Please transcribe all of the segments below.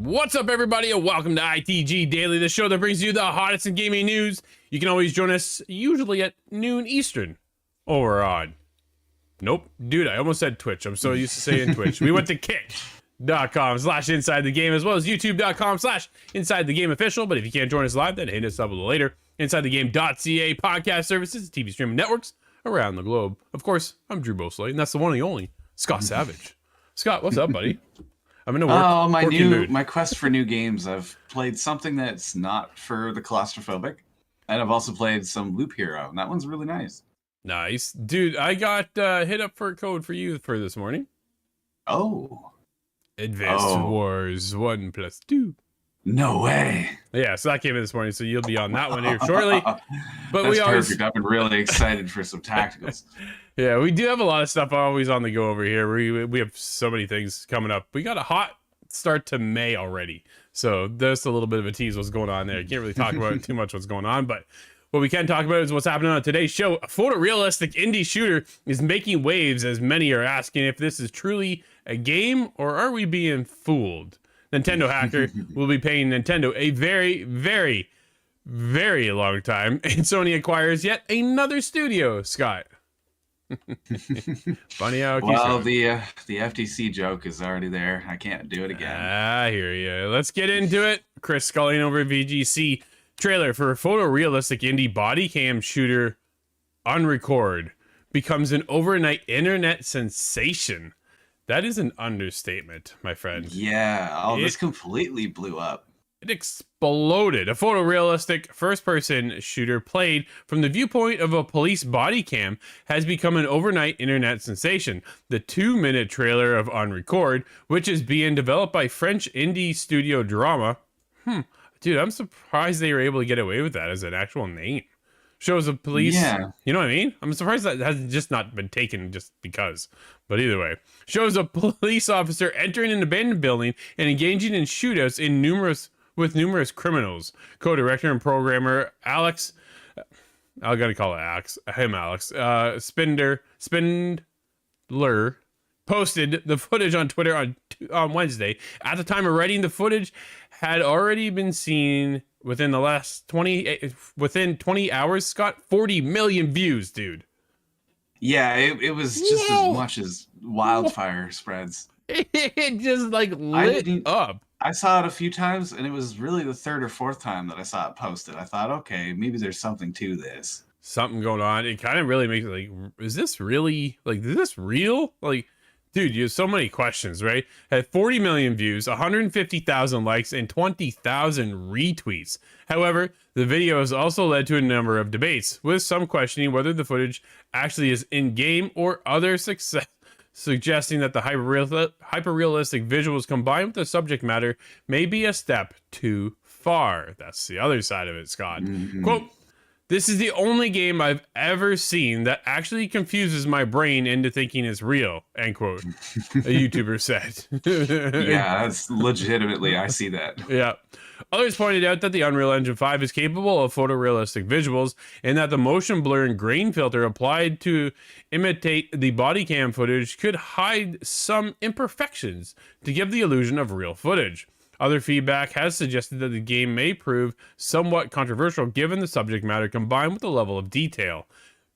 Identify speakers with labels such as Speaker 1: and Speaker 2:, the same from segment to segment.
Speaker 1: What's up, everybody, and welcome to ITG Daily, the show that brings you the hottest in gaming news. You can always join us, usually at noon Eastern, over on... Nope, dude, I almost said Twitch. I'm so used to saying Twitch. We went to kick.com/InsideTheGame, as well as YouTube.com/InsideTheGameOfficial. But if you can't join us live, then hit us up a little later. InsideTheGame.ca podcast services, TV streaming networks around the globe. Of course, I'm Drew Bosley, and that's the one and the only Scott Savage. Scott, what's up, buddy? I'm in a working mood.
Speaker 2: My quest for new games. I've played something that's not for the claustrophobic, and I've also played some Loop Hero, and that one's really nice.
Speaker 1: Nice. Dude, I got hit up for a code for you for this morning.
Speaker 2: Oh.
Speaker 1: Advanced Wars 1+2.
Speaker 2: No way.
Speaker 1: Yeah, so that came in this morning, so you'll be on that one here shortly. But
Speaker 2: that's perfect. I've been really excited for some tacticals.
Speaker 1: Yeah, we do have a lot of stuff always on the go over here. We have so many things coming up. We got a hot start to May already. So there's a little bit of a tease what's going on there. I can't really talk about too much what's going on, but what we can talk about is what's happening on today's show. A photorealistic indie shooter is making waves, as many are asking if this is truly a game or are we being fooled? Nintendo hacker will be paying Nintendo a very, very, very long time, and Sony acquires yet another studio, Scott. Funny how it
Speaker 2: well, the FTC joke is already there. I can't do it again.
Speaker 1: I hear you. Let's get into it. Chris Scully over VGC. Trailer for photorealistic indie body cam shooter Unrecord becomes an overnight internet sensation. That is an understatement, my friend.
Speaker 2: Yeah, this completely blew up.
Speaker 1: It exploded. A photorealistic first-person shooter played from the viewpoint of a police body cam has become an overnight internet sensation. The 2-minute trailer of Unrecord, which is being developed by French indie studio Drama. Dude, I'm surprised they were able to get away with that as an actual name. Shows of police. Yeah. You know what I mean? I'm surprised that has just not been taken just because. But either way, shows a police officer entering an abandoned building and engaging in shootouts with numerous criminals. Co-director and programmer Alex, I gotta call it Alex, Spindler posted the footage on Twitter on Wednesday. At the time of writing, the footage had already been seen within 20 hours, Scott. 40 million views, dude.
Speaker 2: Yeah, it was just as much as wildfire spreads.
Speaker 1: It just like lit up.
Speaker 2: I saw it a few times, and it was really the third or fourth time that I saw it posted. I thought, okay, maybe there's something to this.
Speaker 1: Something going on. It kind of really makes it like, is this really, like, is this real? Like, dude, you have so many questions, right? Had 40 million views, 150,000 likes, and 20,000 retweets. However, the video has also led to a number of debates, with some questioning whether the footage actually is in-game or other success, suggesting that the hyper-realistic visuals combined with the subject matter may be a step too far. That's the other side of it, Scott. Quote, "This is the only game I've ever seen that actually confuses my brain into thinking it's real," end quote, a YouTuber said.
Speaker 2: Yeah, that's legitimately, I see that.
Speaker 1: Yeah. Others pointed out that the Unreal Engine 5 is capable of photorealistic visuals and that the motion blur and grain filter applied to imitate the body cam footage could hide some imperfections to give the illusion of real footage. Other feedback has suggested that the game may prove somewhat controversial given the subject matter combined with the level of detail.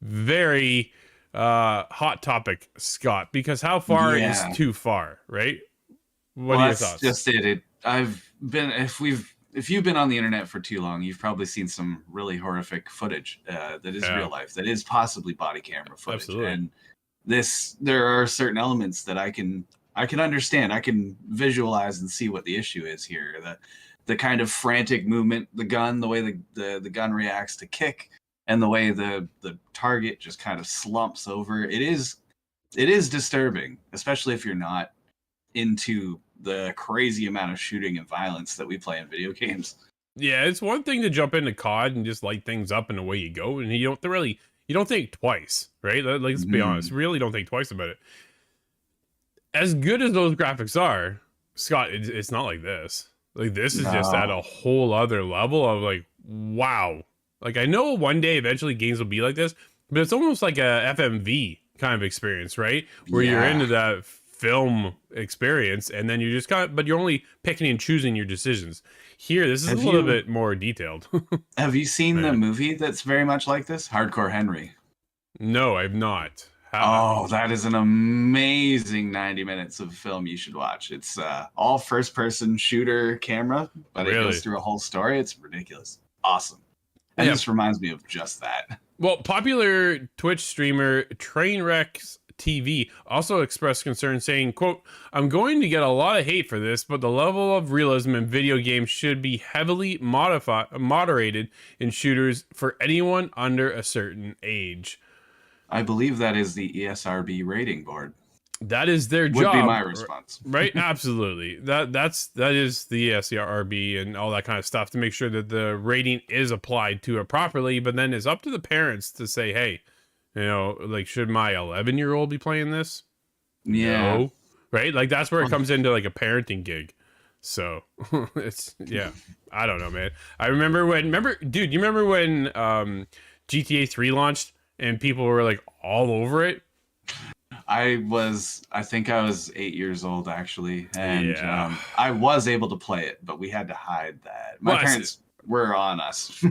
Speaker 1: Very hot topic, Scott, because how far is too far, right? What are your thoughts?
Speaker 2: Just it. If you've been on the internet for too long, you've probably seen some really horrific footage that is real life, that is possibly body camera footage.
Speaker 1: Absolutely.
Speaker 2: And there are certain elements that I can understand. I can visualize and see what the issue is here. The kind of frantic movement, the gun, the way the gun reacts to kick, and the way the target just kind of slumps over. It is disturbing, especially if you're not into the crazy amount of shooting and violence that we play in video games.
Speaker 1: Yeah, it's one thing to jump into COD and just light things up and away you go, and you don't think twice, right? Let's be honest, really don't think twice about it. As good as those graphics are, Scott, it's not like this. Like, this is just at a whole other level of like, wow. Like, I know one day eventually games will be like this, but it's almost like a FMV kind of experience, right? Where you're into that film experience, and then you just but you're only picking and choosing your decisions. Here, this is
Speaker 2: Have
Speaker 1: a little
Speaker 2: you-
Speaker 1: bit more detailed.
Speaker 2: Have you seen the
Speaker 1: Man.
Speaker 2: movie that's very much like this, Hardcore Henry?
Speaker 1: No, I've not.
Speaker 2: Oh, that is an amazing 90 minutes of film you should watch. It's all first-person shooter camera, but it
Speaker 1: Really?
Speaker 2: goes through a whole story. It's ridiculous. Awesome. And
Speaker 1: Yeah.
Speaker 2: this reminds me of just that.
Speaker 1: Well, popular Twitch streamer Trainwrecks TV also expressed concern saying, quote, "I'm going to get a lot of hate for this, but the level of realism in video games should be heavily moderated in shooters for anyone under a certain age."
Speaker 2: I believe that is the ESRB rating board.
Speaker 1: That is their
Speaker 2: Would
Speaker 1: job.
Speaker 2: be my response.
Speaker 1: Right? Absolutely. That is the SCRB and all that kind of stuff to make sure that the rating is applied to it properly, but then it's up to the parents to say, hey, you know, like, should my 11-year-old be playing this?
Speaker 2: Yeah.
Speaker 1: No. Right? Like, that's where it comes into like a parenting gig. So it's, yeah, I don't know, man. I remember when GTA 3 launched and people were like all over it?
Speaker 2: I think I was 8 years old actually, and
Speaker 1: Yeah.
Speaker 2: I was able to play it, but we had to hide that. My
Speaker 1: Well,
Speaker 2: parents were on us.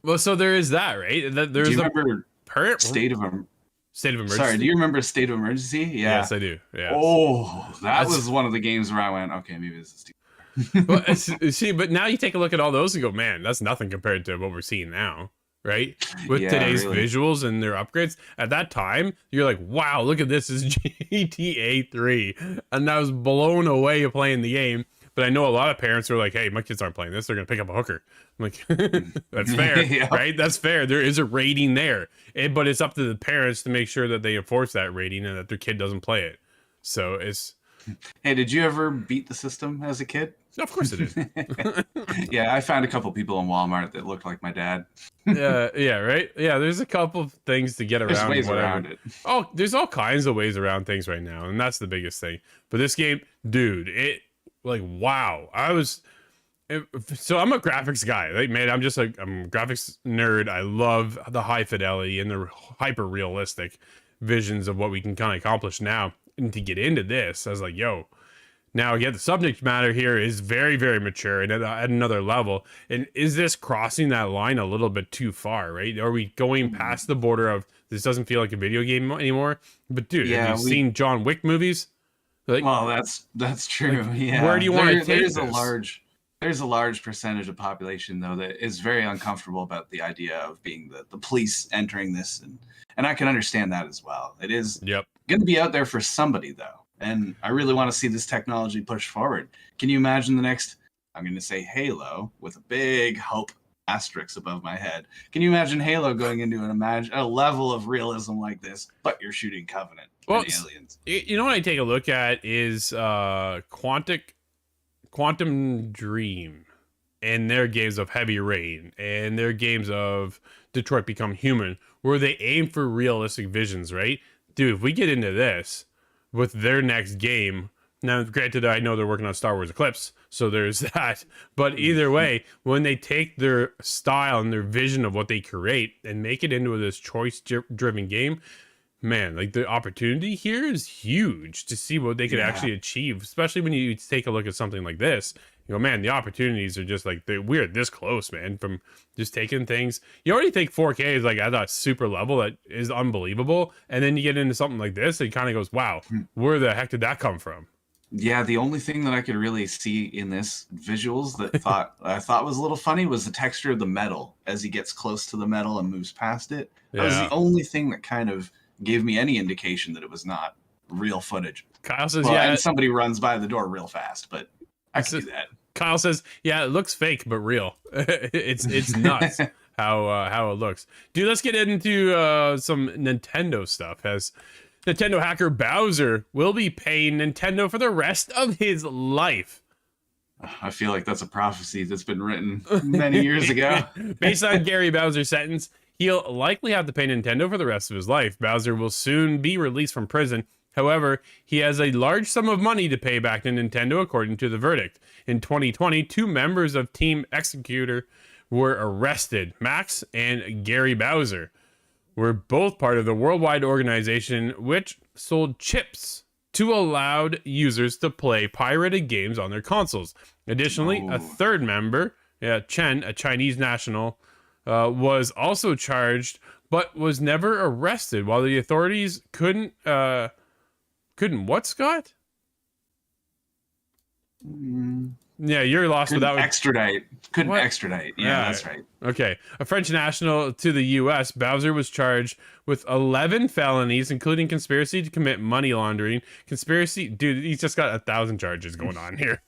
Speaker 1: Well, so there is that, right? That
Speaker 2: Do
Speaker 1: there's
Speaker 2: you
Speaker 1: the
Speaker 2: remember
Speaker 1: parent
Speaker 2: state of
Speaker 1: emergency.
Speaker 2: Sorry, do you remember State of Emergency? Yeah.
Speaker 1: Yes, I do. Yeah.
Speaker 2: Oh, that
Speaker 1: That's-
Speaker 2: was one of the games where I went, okay, maybe this is too.
Speaker 1: Well, see, but now you take a look at all those and go, man, that's nothing compared to what we're seeing now, right? With
Speaker 2: Yeah,
Speaker 1: today's
Speaker 2: really.
Speaker 1: visuals and their upgrades. At that time, you're like, wow, look at this is GTA 3. And I was blown away playing the game. But I know a lot of parents are like, hey, my kids aren't playing this. They're going to pick up a hooker. I'm like, that's fair,
Speaker 2: Yeah.
Speaker 1: right? That's fair. There is a rating there. But it's up to the parents to make sure that they enforce that rating and that their kid doesn't play it. So it's...
Speaker 2: Hey, did you ever beat the system as a kid?
Speaker 1: Of course it is.
Speaker 2: Yeah, I found a couple people in Walmart that looked like my dad.
Speaker 1: Yeah, right? Yeah, there's a couple of things to get
Speaker 2: There's
Speaker 1: around.
Speaker 2: ways
Speaker 1: whatever.
Speaker 2: around it.
Speaker 1: Oh, there's all kinds of ways around things right now, and that's the biggest thing. But this game, dude, it like wow. So I'm a graphics guy. Like, man, I'm a graphics nerd. I love the high fidelity and the hyper realistic visions of what we can kind of accomplish now. And to get into this, I was like, yo. Now, again, the subject matter here is very, very mature and at another level. And is this crossing that line a little bit too far, right? Are we going past the border of this doesn't feel like a video game anymore? But dude,
Speaker 2: Yeah,
Speaker 1: have you seen John Wick movies? Like,
Speaker 2: Well, that's true.
Speaker 1: like,
Speaker 2: Yeah.
Speaker 1: where do you wanna take
Speaker 2: There's
Speaker 1: this?
Speaker 2: there's a large percentage of population though that is very uncomfortable about the idea of being the police entering this, and I can understand that as well. It is
Speaker 1: yep.
Speaker 2: going to be out there for somebody though, and I really want to see this technology pushed forward. Can you imagine the next? I'm going to say Halo with a big hope asterisk above my head. Can you imagine Halo going into a level of realism like this, but you're shooting Covenant
Speaker 1: Well,
Speaker 2: and aliens?
Speaker 1: You know what I take a look at is Quantum Dream and their games of Heavy Rain and their games of Detroit Become Human, where they aim for realistic visions, right? Dude, if we get into this with their next game, now granted, I know they're working on Star Wars Eclipse, so there's that. But either way, when they take their style and their vision of what they create and make it into this choice-driven game, man, like the opportunity here is huge to see what they could actually achieve, especially when you take a look at something like this. You go, man, the opportunities are just like, we're this close, man, from just taking things. You already think 4K is like at that super level that is unbelievable. And then you get into something like this, it kind of goes, wow, where the heck did that come from?
Speaker 2: Yeah, the only thing that I could really see in this visuals that I thought was a little funny was the texture of the metal as he gets close to the metal and moves past it. That was the only thing that kind of gave me any indication that it was not real footage.
Speaker 1: Kyle says,
Speaker 2: Well,
Speaker 1: yeah.
Speaker 2: and somebody runs by the door real fast, but I could do that.
Speaker 1: Kyle says, yeah, it looks fake, but real. it's nuts how it looks. Dude, let's get into some Nintendo stuff. As Nintendo hacker Bowser will be paying Nintendo for the rest of his life.
Speaker 2: I feel like that's a prophecy that's been written many years ago.
Speaker 1: Based on Gary Bowser's sentence, he'll likely have to pay Nintendo for the rest of his life. Bowser will soon be released from prison. However, he has a large sum of money to pay back to Nintendo, according to the verdict. In 2020, 2 members of Team Executor were arrested. Max and Gary Bowser were both part of the worldwide organization which sold chips to allow users to play pirated games on their consoles. Additionally, a third member, Chen, a Chinese national, was also charged, but was never arrested. While the authorities couldn't what, Scott? Yeah, you're lost
Speaker 2: Couldn't
Speaker 1: without
Speaker 2: Couldn't
Speaker 1: What?
Speaker 2: extradite. Yeah, that's right.
Speaker 1: Okay. A French national to the U.S., Bowser was charged with 11 felonies, including conspiracy to commit money laundering. Conspiracy, dude, he's just got 1,000 charges going on here.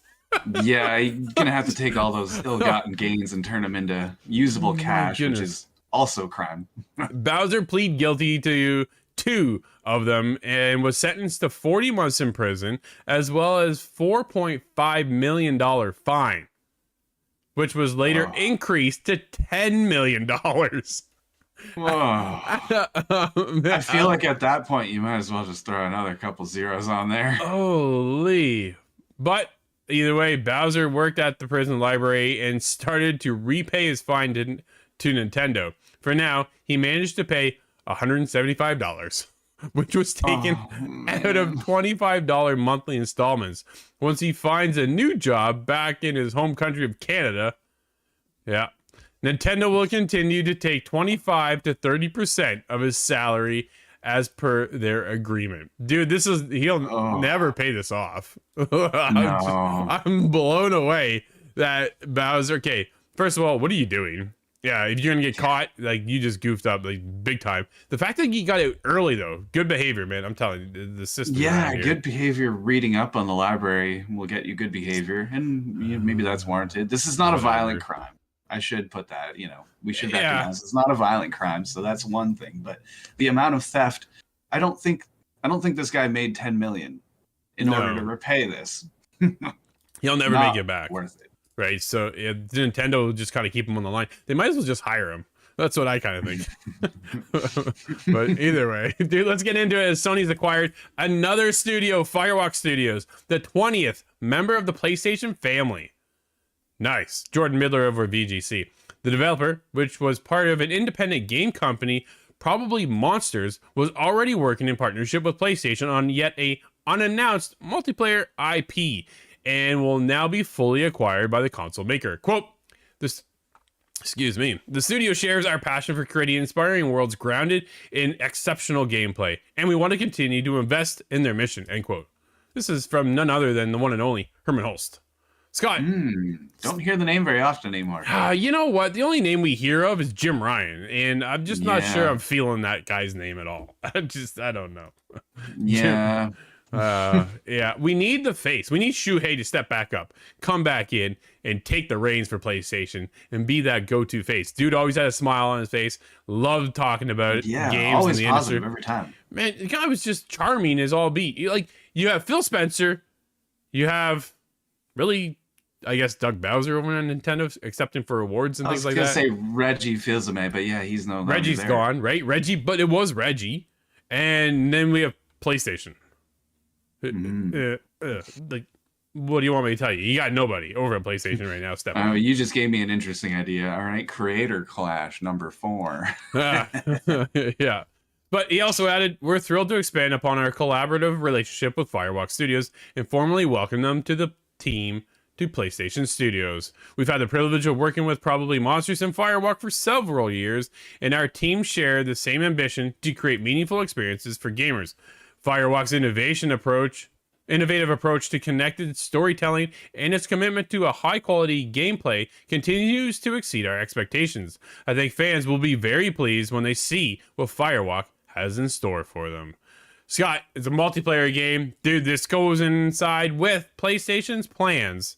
Speaker 2: Yeah, you're gonna have to take all those ill-gotten gains and turn them into usable cash, which is also crime.
Speaker 1: Bowser pleaded guilty to 2 of them and was sentenced to 40 months in prison, as well as $4.5 million fine, which was later increased to $10 million.
Speaker 2: I feel like at that point you might as well just throw another couple zeros on there.
Speaker 1: Holy. But either way, Bowser worked at the prison library and started to repay his fine to Nintendo. For now, he managed to pay $175, which was taken out of $25 monthly installments. Once he finds a new job back in his home country of Canada, Nintendo will continue to take 25 to 30% of his salary as per their agreement. Dude, he'll never pay this off. I'm blown away that Bowser. Okay, first of all, what are you doing? Yeah, if you're gonna get caught, like, you just goofed up like big time. The fact that he got out early though, good behavior, man. I'm telling you, the system.
Speaker 2: Yeah, good behavior. Reading up on the library will get you good behavior, and maybe that's warranted. This is not a violent crime. I should put that. We should recognize it's not a violent crime, so that's one thing. But the amount of theft, I don't think this guy made 10 million in order to repay this.
Speaker 1: He'll never make it back.
Speaker 2: Worth it.
Speaker 1: Right, so Nintendo will just kind of keep him on the line. They might as well just hire him. That's what I kind of think. But either way, dude, let's get into it. As Sony's acquired another studio, Firewalk Studios, the 20th member of the PlayStation family. Nice. Jordan Midler over at VGC. The developer, which was part of an independent game company, probably Monsters, was already working in partnership with PlayStation on yet a unannounced multiplayer IP, and will now be fully acquired by the console maker. Quote, the studio shares our passion for creating inspiring worlds grounded in exceptional gameplay, and we want to continue to invest in their mission, end quote. This is from none other than the one and only Herman Holst. Scott.
Speaker 2: Don't hear the name very often anymore.
Speaker 1: You know what? The only name we hear of is Jim Ryan, and I'm just not sure I'm feeling that guy's name at all. I don't know.
Speaker 2: Yeah.
Speaker 1: We need the face. We need Shuhei to step back up, come back in, and take the reins for PlayStation and be that go-to face. Dude always had a smile on his face. Loved talking about games
Speaker 2: always
Speaker 1: in the
Speaker 2: positive
Speaker 1: industry
Speaker 2: every time.
Speaker 1: Man, the guy was just charming as all be. You have Phil Spencer, you have really, I guess, Doug Bowser over on Nintendo accepting for awards and things like that.
Speaker 2: I was gonna say Reggie Fils-Aimé, but yeah, he's no longer
Speaker 1: Reggie's gone, right? Reggie, but it was Reggie, and then we have PlayStation. Like, what do you want me to tell you? You got nobody over at PlayStation right now.
Speaker 2: You just gave me an interesting idea. All right, Creator Clash number 4.
Speaker 1: Yeah. But he also added, we're thrilled to expand upon our collaborative relationship with Firewalk Studios and formally welcome them to the team to PlayStation Studios. We've had the privilege of working with Probably Monsters and Firewalk for several years, and our team share the same ambition to create meaningful experiences for gamers. Firewalk's innovative approach to connected storytelling and its commitment to a high-quality gameplay continues to exceed our expectations. I think fans will be very pleased when they see what Firewalk has in store for them. Scott, it's a multiplayer game. Dude, this goes inside with PlayStation's plans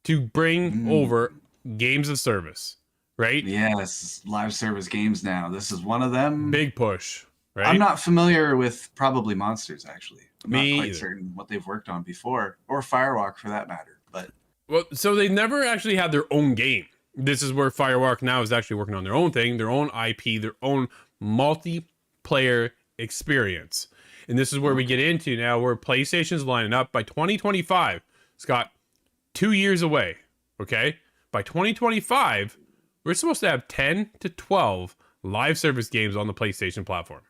Speaker 1: to bring over games of service, right?
Speaker 2: Yes, live service games now. This is one of them.
Speaker 1: Big push, right?
Speaker 2: I'm not familiar with Probably Monsters, actually. I'm
Speaker 1: Me
Speaker 2: not quite
Speaker 1: either.
Speaker 2: certain what they've worked on before, or Firewalk for that matter. But
Speaker 1: so they never actually had their own game. This is where Firewalk now is actually working on their own thing, their own IP, their own multiplayer experience. And this is where we get into now where PlayStation's lining up by 2025. Scott, 2 years away, okay? By 2025, we're supposed to have 10 to 12 live service games on the PlayStation platform.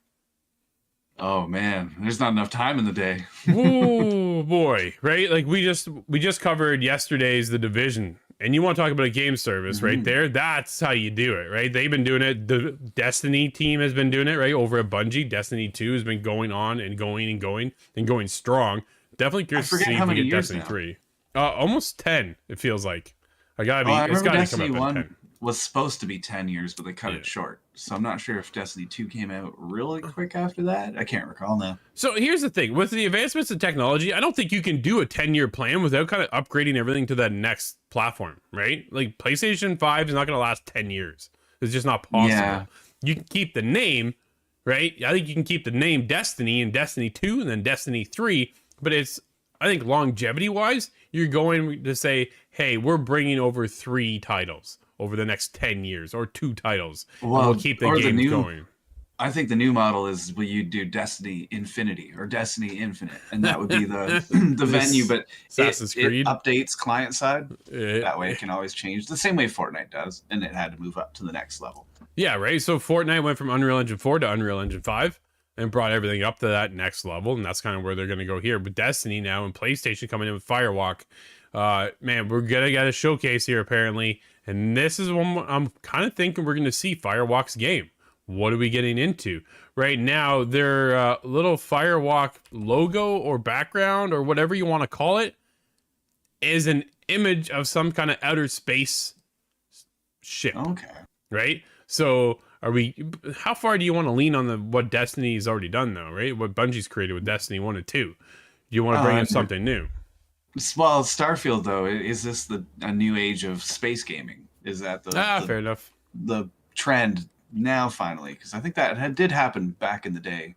Speaker 2: Oh man, there's not enough time in the day.
Speaker 1: Whoa, boy, right? Like we just covered yesterday's The Division, and you want to talk about a game service right
Speaker 2: Mhm.
Speaker 1: there? That's how you do it, right? They've been doing it. The Destiny team has been doing it, right? Over at Bungie, Destiny 2 has been going on and going and going and going strong. Definitely
Speaker 2: I
Speaker 1: curious to
Speaker 2: forget
Speaker 1: see
Speaker 2: how
Speaker 1: if we
Speaker 2: many
Speaker 1: get
Speaker 2: years
Speaker 1: Destiny
Speaker 2: now.
Speaker 1: 3. Almost 10, it feels like.
Speaker 2: Oh, I
Speaker 1: It's
Speaker 2: remember
Speaker 1: gotta come
Speaker 2: Destiny
Speaker 1: up in 10.
Speaker 2: 1 was supposed to be 10 years, but they cut
Speaker 1: Yeah.
Speaker 2: it short. So I'm not sure if Destiny 2 came out really quick after that. I can't recall now.
Speaker 1: So here's the thing with the advancements in technology, I don't think you can do a 10-year plan without kind of upgrading everything to that next platform, right? Like PlayStation 5 is not going to last 10 years. It's just not possible.
Speaker 2: Yeah.
Speaker 1: You can keep the name, right? I think you can keep the name Destiny and Destiny 2 and then Destiny 3, but I think longevity wise, you're going to say, hey, we're bringing over 3 titles over the next 10 years or 2 titles, and we'll
Speaker 2: Well,
Speaker 1: keep the
Speaker 2: or the
Speaker 1: games
Speaker 2: new,
Speaker 1: going.
Speaker 2: I think the new model is where you do Destiny Infinity or Destiny Infinite, and that would be the the venue,
Speaker 1: This
Speaker 2: but
Speaker 1: Assassin's
Speaker 2: it
Speaker 1: Creed.
Speaker 2: updates client side.
Speaker 1: Uh,
Speaker 2: That way it can always change the same way Fortnite does, and it had to move up to the next level.
Speaker 1: Yeah, right. So Fortnite went from Unreal Engine 4 to Unreal Engine 5 and brought everything up to that next level. And that's kind of where they're going to go here. But Destiny now and PlayStation coming in with Firewalk. Man, we're going to get a showcase here apparently. And this is one I'm kind of thinking we're going to see Firewalk's game. What are we getting into? Right now, their little Firewalk logo or background or whatever you want to call it is an image of some kind of outer space ship,
Speaker 2: Okay.
Speaker 1: right? So how far do you want to lean on what Destiny's already done though, right? What Bungie's created with Destiny 1 and 2. Do you want to bring in something new?
Speaker 2: Well, Starfield though, is this a new age of space gaming? Is that
Speaker 1: Fair enough.
Speaker 2: the trend now finally? Because I think that did happen back in the day.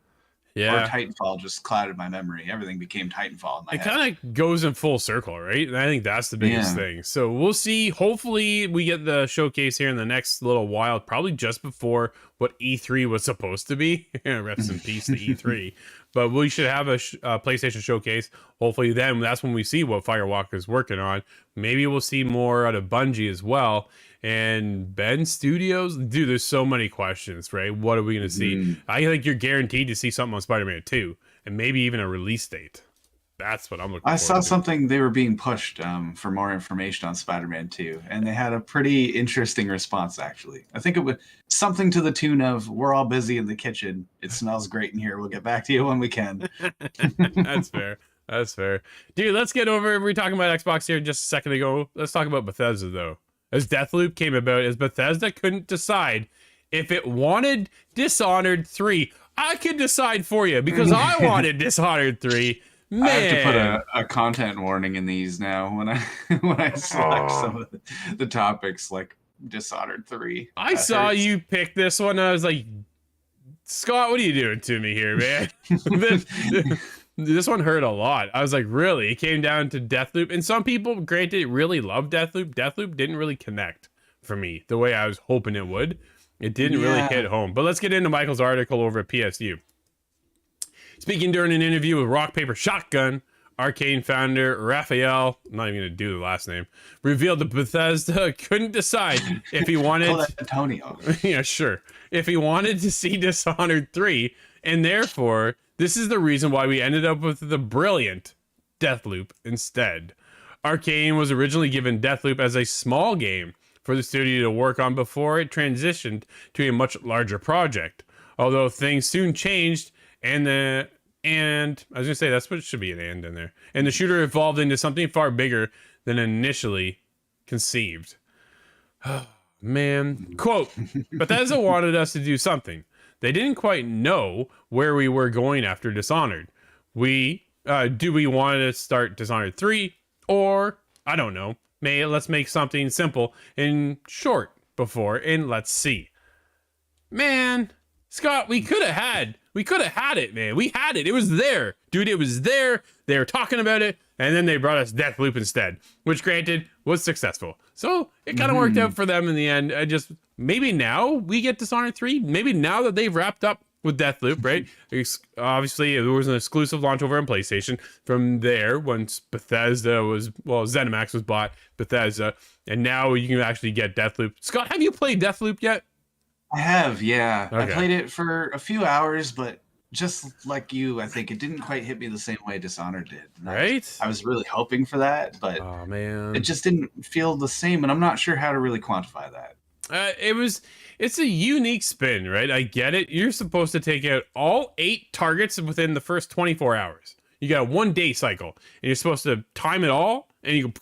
Speaker 2: Or
Speaker 1: Yeah.
Speaker 2: Titanfall just clouded my memory. Everything became Titanfall in my
Speaker 1: It
Speaker 2: head.
Speaker 1: kind of goes in full circle, right? And I think that's the biggest
Speaker 2: Yeah.
Speaker 1: thing. So we'll see. Hopefully, we get the showcase here in the next little while, probably just before what E3 was supposed to be. Rest in peace to E3. But we should have a PlayStation showcase. Hopefully, then that's when we see what Firewalk is working on. Maybe we'll see more out of Bungie as well. And Ben Studios, dude, there's so many questions, right? What are we going to see? I think you're guaranteed to see something on Spider-Man 2 and maybe even a release date. That's what I'm looking for.
Speaker 2: I saw something they were being pushed for more information on Spider-Man 2, and they had a pretty interesting response, actually. I think it was something to the tune of, we're all busy in the kitchen. It smells great in here. We'll get back to you when we can.
Speaker 1: That's fair. That's fair. Dude, let's get over. We were talking about Xbox here just a second ago. Let's talk about Bethesda, though. As Deathloop came about, as Bethesda couldn't decide if it wanted Dishonored 3. I could decide for you because I wanted Dishonored 3. Man.
Speaker 2: I have to put a content warning in these now when I when I select some of the topics like Dishonored 3.
Speaker 1: I saw you pick this one. I was like, Scott, what are you doing to me here, man? This one hurt a lot. I was like, really? It came down to Deathloop. And some people, granted, really love Deathloop. Deathloop didn't really connect for me the way I was hoping it would. It didn't really hit home. But let's get into Michael's article over at PSU. Speaking during an interview with Rock Paper Shotgun, Arcane founder Raphael, I'm not even going to do the last name, revealed that Bethesda couldn't decide if he wanted...
Speaker 2: Call that Antonio.
Speaker 1: Yeah, sure. If he wanted to see Dishonored 3, and therefore, this is the reason why we ended up with the brilliant Deathloop instead. Arcane was originally given Deathloop as a small game for the studio to work on before it transitioned to a much larger project. Although things soon changed, and I was gonna say that's what should be an and in there. And the shooter evolved into something far bigger than initially conceived. Man, quote, Bethesda wanted us to do something. They didn't quite know where we were going after Dishonored. Do we want to start Dishonored 3? Or, I don't know, let's make something simple and short before, and let's see. Man, Scott, we could have had it, man. We had it. It was there. Dude, it was there. They were talking about it, and then they brought us Deathloop instead, which granted was successful. So it kind of worked out for them in the end. Maybe now we get Dishonored 3. Maybe now that they've wrapped up with Deathloop, right? Obviously, it was an exclusive launch over on PlayStation. From there, once ZeniMax was bought, Bethesda, and now you can actually get Deathloop. Scott, have you played Deathloop yet?
Speaker 2: I have, yeah.
Speaker 1: Okay.
Speaker 2: I played it for a few hours, but just like you, I think it didn't quite hit me the same way Dishonored did. And
Speaker 1: Right?
Speaker 2: I was really hoping for that, but
Speaker 1: Oh
Speaker 2: it
Speaker 1: man.
Speaker 2: just didn't feel the same, and I'm not sure how to really quantify that.
Speaker 1: It's a unique spin, right? I get it. You're supposed to take out all 8 targets within the first 24 hours. You got a 1-day cycle, and you're supposed to time it all, and you go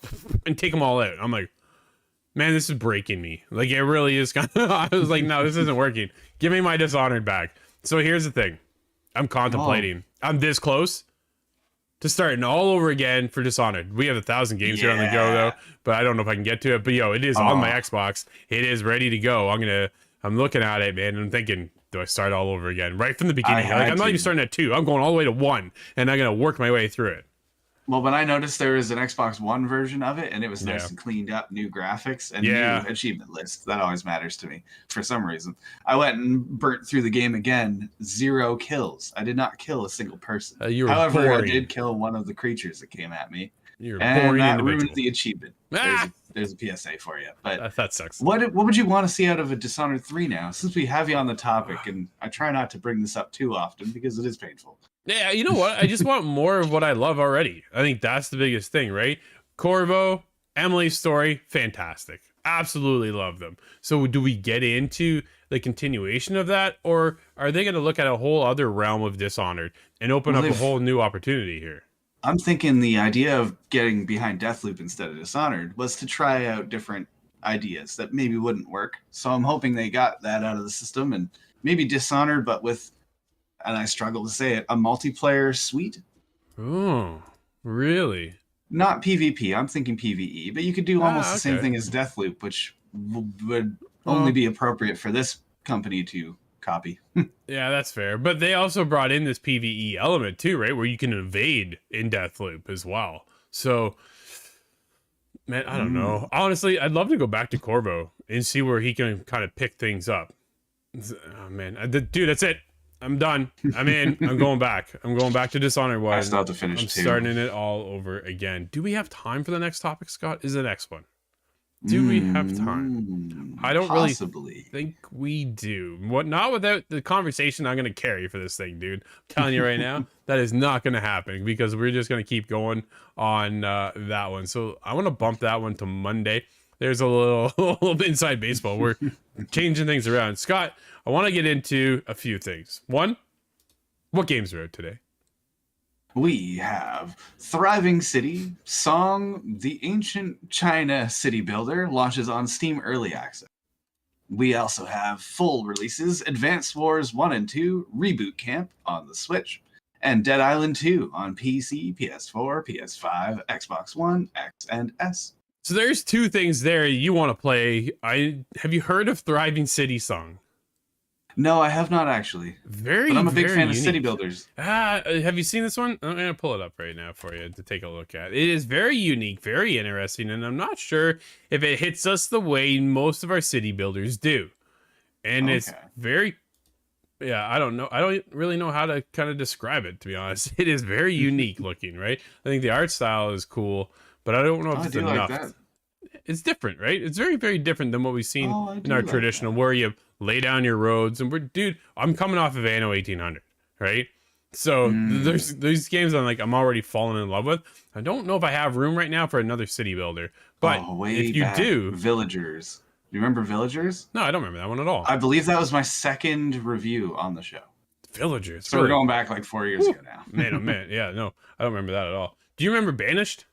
Speaker 1: and take them all out. I'm like, man, this is breaking me. Like, it really is kind of, I was like, no, this isn't working. Give me my Dishonored back. So here's the thing. I'm contemplating. I'm this close to starting all over again for Dishonored. We have 1,000 games here on the go though, but I don't know if I can get to it. But yo, it is on my Xbox. It is ready to go. I'm looking at it, man, and I'm thinking, do I start all over again right from the beginning? Like, I'm not even starting at 2. I'm going all the way to 1, and I'm gonna work my way through it.
Speaker 2: Well, when I noticed there was an Xbox One version of it, and it was nice and cleaned up, new graphics, and new achievement list. That always matters to me for some reason. I went and burnt through the game again. 0 kills. I did not kill a single person. However, boring. I did kill one of the creatures that came at me.
Speaker 1: You're
Speaker 2: and
Speaker 1: boring
Speaker 2: that
Speaker 1: individual.
Speaker 2: ruined the achievement. There's a PSA for you. But
Speaker 1: that sucks.
Speaker 2: What would you want to see out of a Dishonored 3 now? Since we have you on the topic, and I try not to bring this up too often because it is painful.
Speaker 1: Yeah, you know what? I just want more of what I love already. I think that's the biggest thing, right? Corvo, Emily's story, fantastic. Absolutely love them. So do we get into the continuation of that, or are they going to look at a whole other realm of Dishonored and open up a whole new opportunity here?
Speaker 2: I'm thinking the idea of getting behind Deathloop instead of Dishonored was to try out different ideas that maybe wouldn't work. So I'm hoping they got that out of the system, and maybe Dishonored, but with, and I struggle to say it, a multiplayer suite.
Speaker 1: Oh, really?
Speaker 2: Not PvP. I'm thinking PvE, but you could do almost the same thing as Deathloop, which would only be appropriate for this company to copy.
Speaker 1: Yeah, that's fair. But they also brought in this PvE element too, right? Where you can evade in Deathloop as well. So, man, I don't know. Honestly, I'd love to go back to Corvo and see where he can kind of pick things up. Oh, man. Dude, that's it. I'm done. I'm in. I'm going back. I'm going back to Dishonored 1.
Speaker 2: I still have to finish
Speaker 1: I'm starting it all over again. Do we have time for the next topic, Scott? Is the next one? Do we have time? I don't really think we do. Not without the conversation I'm going to carry for this thing, dude. I'm telling you right now, that is not going to happen because we're just going to keep going on that one. So I want to bump that one to Monday. There's a little inside baseball. We're changing things around. Scott, I want to get into a few things. One, what games are out today?
Speaker 2: We have Thriving City, Song, the Ancient China City Builder launches on Steam Early Access. We also have full releases, Advanced Wars 1 and 2, Reboot Camp on the Switch, and Dead Island 2 on PC, PS4, PS5, Xbox One, X, and S.
Speaker 1: So there's 2 things there you want to play. Have you heard of Thriving City Song?
Speaker 2: No, I have not actually. But I'm a big fan of city builders.
Speaker 1: Have you seen this one? I'm going to pull it up right now for you to take a look at. It is very unique, very interesting, and I'm not sure if it hits us the way most of our city builders do. And it's very, I don't know. I don't really know how to kind of describe it, to be honest. It is very unique looking, right? I think the art style is cool, but I don't know if it's enough. Like that. It's different, right? It's very, very different than what we've seen in our traditional, where you lay down your roads. And I'm coming off of Anno 1800, right? So there's these games I'm already falling in love with. I don't know if I have room right now for another city builder, but if you do,
Speaker 2: Villagers. You remember Villagers?
Speaker 1: No, I don't remember that one at all.
Speaker 2: I believe that was my second review on the show.
Speaker 1: Villagers.
Speaker 2: So we're going back like 4 years ago now.
Speaker 1: Man, oh man, yeah, no, I don't remember that at all. Do you remember Banished?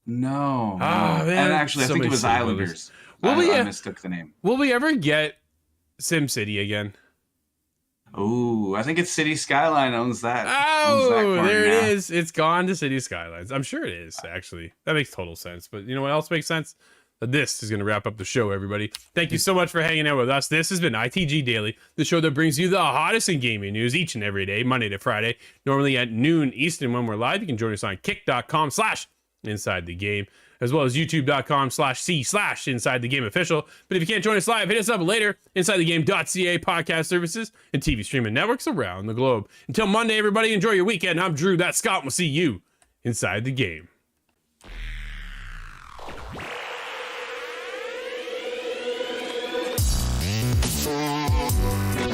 Speaker 2: No. Man, and actually, I think it was Islanders. I mistook the name.
Speaker 1: Will we ever get SimCity again?
Speaker 2: Oh, I think it's City Skyline owns that.
Speaker 1: Oh, there it is. It's gone to City Skylines. I'm sure it is, actually. That makes total sense. But you know what else makes sense? This is going to wrap up the show, everybody. Thank you so much for hanging out with us. This has been ITG Daily, the show that brings you the hottest in gaming news each and every day, Monday to Friday, normally at noon Eastern when we're live. You can join us on kick.com/inside the game, as well as youtube.com/c/inside the game official. But if you can't join us live, hit us up later, insidethegame.ca podcast services and TV streaming networks around the globe. Until Monday, everybody, enjoy your weekend. I'm Drew, that's Scott. We'll see you inside the game.